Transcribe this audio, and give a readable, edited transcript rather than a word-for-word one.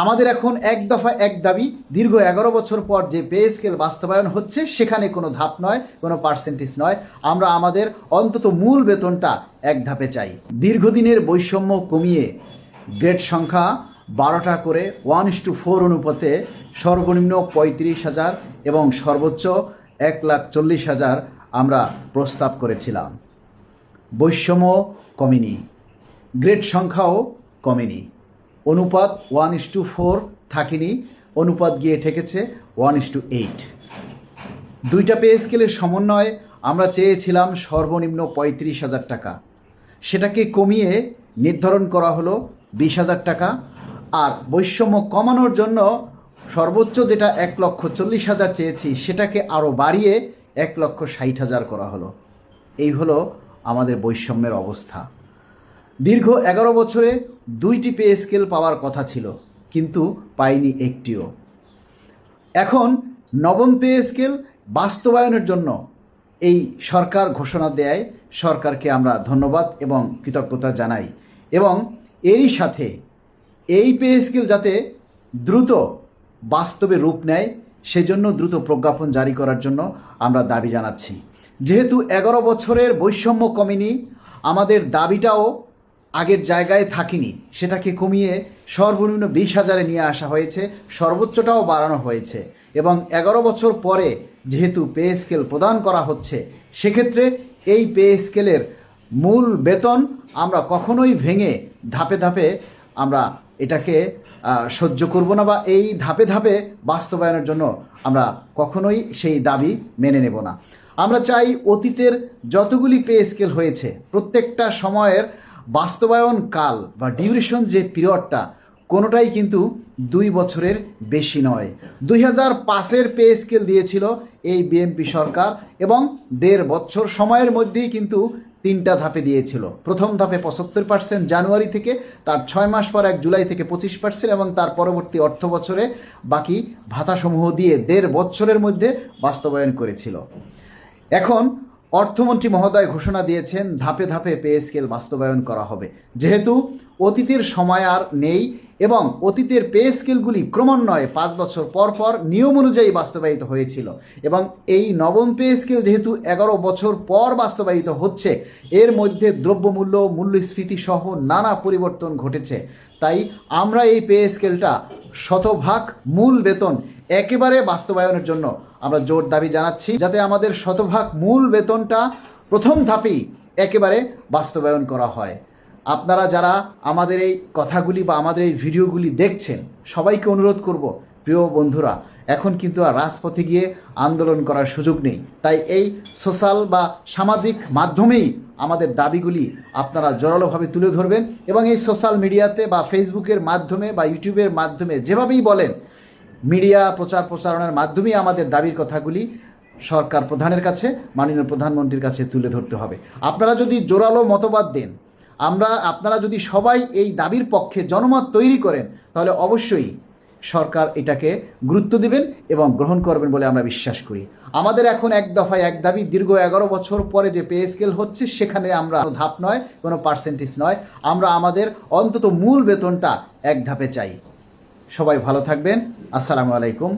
আমাদের এখন এক দফা এক দাবি, দীর্ঘ 11 বছর পর যে পে স্কেল বাস্তবায়ন হচ্ছে সেখানে কোনো ধাপ নয়, কোনো পার্সেন্টেজ নয়। আমরা আমাদের অন্তত মূল বেতনটা এক ধাপে চাই। দীর্ঘদিনের বৈষম্য কমিয়ে গ্রেড সংখ্যা 12টা করে 1:4 অনুপাতে সর্বনিম্ন 35,000 এবং সর্বোচ্চ 1,40,000 আমরা প্রস্তাব করেছিলাম। বৈষম্য কমেনি, গ্রেড সংখ্যাও কমেনি, অনুপাত 1:4 থাকেনি, অনুপাত গিয়ে ঠেকেছে 1:8। দুইটা পে স্কেলের সমন্বয়ে আমরা চেয়েছিলাম সর্বনিম্ন 35,000 টাকা, সেটাকে কমিয়ে নির্ধারণ করা হলো 20,000 টাকা। আর বৈষম্য কমানোর জন্য সর্বোচ্চ যেটা 1,40,000 চেয়েছি সেটাকে আরও বাড়িয়ে 1,60,000 করা হলো। এই হলো আমাদের বৈষম্যের অবস্থা। দীর্ঘ 11 বছরে 2টি পে স্কেল পাওয়ার কথা ছিল, কিন্তু পাইনি একটিও। এখন নবম পে স্কেল বাস্তবায়নের জন্য এই সরকার ঘোষণা দেয়, সরকারকে আমরা ধন্যবাদ এবং কৃতজ্ঞতা জানাই। এবং এরই সাথে এই পে স্কেল যাতে দ্রুত বাস্তবে রূপ নেয় সেজন্য দ্রুত প্রজ্ঞাপন জারি করার জন্য আমরা দাবি জানাচ্ছি। যেহেতু 11 বছরের বৈষম্য কমেনি, আমাদের দাবিটাও আগের জায়গায় থাকেনি, সেটাকে কমিয়ে সর্বনিম্ন 20,000-এ নিয়ে আসা হয়েছে, সর্বোচ্চটাও বাড়ানো হয়েছে। এবং 11 বছর পরে যেহেতু পে স্কেল প্রদান করা হচ্ছে, সেক্ষেত্রে এই পে স্কেলের মূল বেতন আমরা কখনোই ভেঙে ধাপে ধাপে আমরা এটাকে সহ্য করব না, বা এই ধাপে ধাপে বাস্তবায়নের জন্য আমরা কখনোই সেই দাবি মেনে নেব না। আমরা চাই অতীতের যতগুলি পে স্কেল হয়েছে প্রত্যেকটা সময়ের বাস্তবায়ন কাল বা ডিউরেশন যে পিরিয়ডটা কোনোটাই কিন্তু 2 বছরের বেশি নয়। 2005-এর পে স্কেল দিয়েছিল এই বিএনপি সরকার এবং 1.5 বছর সময়ের মধ্যেই কিন্তু 3টা ধাপে দিয়েছিল। প্রথম ধাপে 75% জানুয়ারি থেকে, তার 6 মাস পর 1 জুলাই থেকে 25% এবং তার পরবর্তী অর্থ বছরে বাকি ভাতাসমূহ দিয়ে 1.5 বছরের মধ্যে বাস্তবায়ন করেছিল। এখন অর্থমন্ত্রী মহোদয় ঘোষণা দিয়েছেন ধাপে ধাপে পে স্কেল বাস্তবায়ন করা হবে। যেহেতু অতীতের সময় আর নেই এবং অতীতের পে স্কেলগুলি ক্রমান্বয়ে 5 বছর পর পর নিয়ম অনুযায়ী বাস্তবায়িত হয়েছিল, এবং এই নবম পে স্কেল যেহেতু 11 বছর পর বাস্তবায়িত হচ্ছে, এর মধ্যে দ্রব্যমূল্য, মূল্যস্ফীতি সহ নানা পরিবর্তন ঘটেছে। তাই আমরা এই পে স্কেলটা 100% মূল বেতন একেবারে বাস্তবায়নের জন্য আমরা জোর দাবি জানাচ্ছি, যাতে আমাদের 100% মূল বেতনটা প্রথম ধাপেই একেবারে বাস্তবায়ন করা হয়। আপনারা যারা আমাদের এই কথাগুলি বা আমাদের এই ভিডিওগুলি দেখছেন, সবাইকে অনুরোধ করব, প্রিয় বন্ধুরা, এখন কিন্তু আর রাজপথে গিয়ে আন্দোলন করার সুযোগ নেই। তাই এই সোশ্যাল বা সামাজিক মাধ্যমেই আমাদের দাবিগুলি আপনারা জোরালোভাবে তুলে ধরবেন এবং এই সোশ্যাল মিডিয়াতে বা ফেসবুকের মাধ্যমে বা ইউটিউবের মাধ্যমে যেভাবেই বলেন, মিডিয়া প্রচারণার মাধ্যমেই আমাদের দাবির কথাগুলি সরকার প্রধানের কাছে, মাননীয় প্রধানমন্ত্রীর কাছে তুলে ধরতে হবে। আপনারা যদি জোরালো মতবাদ দেন, আপনারা যদি সবাই এই দাবির পক্ষে জনমত তৈরি করেন, তাহলে অবশ্যই সরকার এটাকে গুরুত্ব দিবেন এবং গ্রহণ করবেন বলে আমরা বিশ্বাস করি। আমাদের এখন এক দফায় এক দাবি, দীর্ঘ 11 বছর পরে যে পে স্কেল হচ্ছে সেখানে আমরা ধাপ নয়, কোনো পার্সেন্টেজ নয়, আমরা আমাদের অন্তত মূল বেতনটা এক ধাপে চাই। সবাই ভালো থাকবেন। আসসালামু আলাইকুম।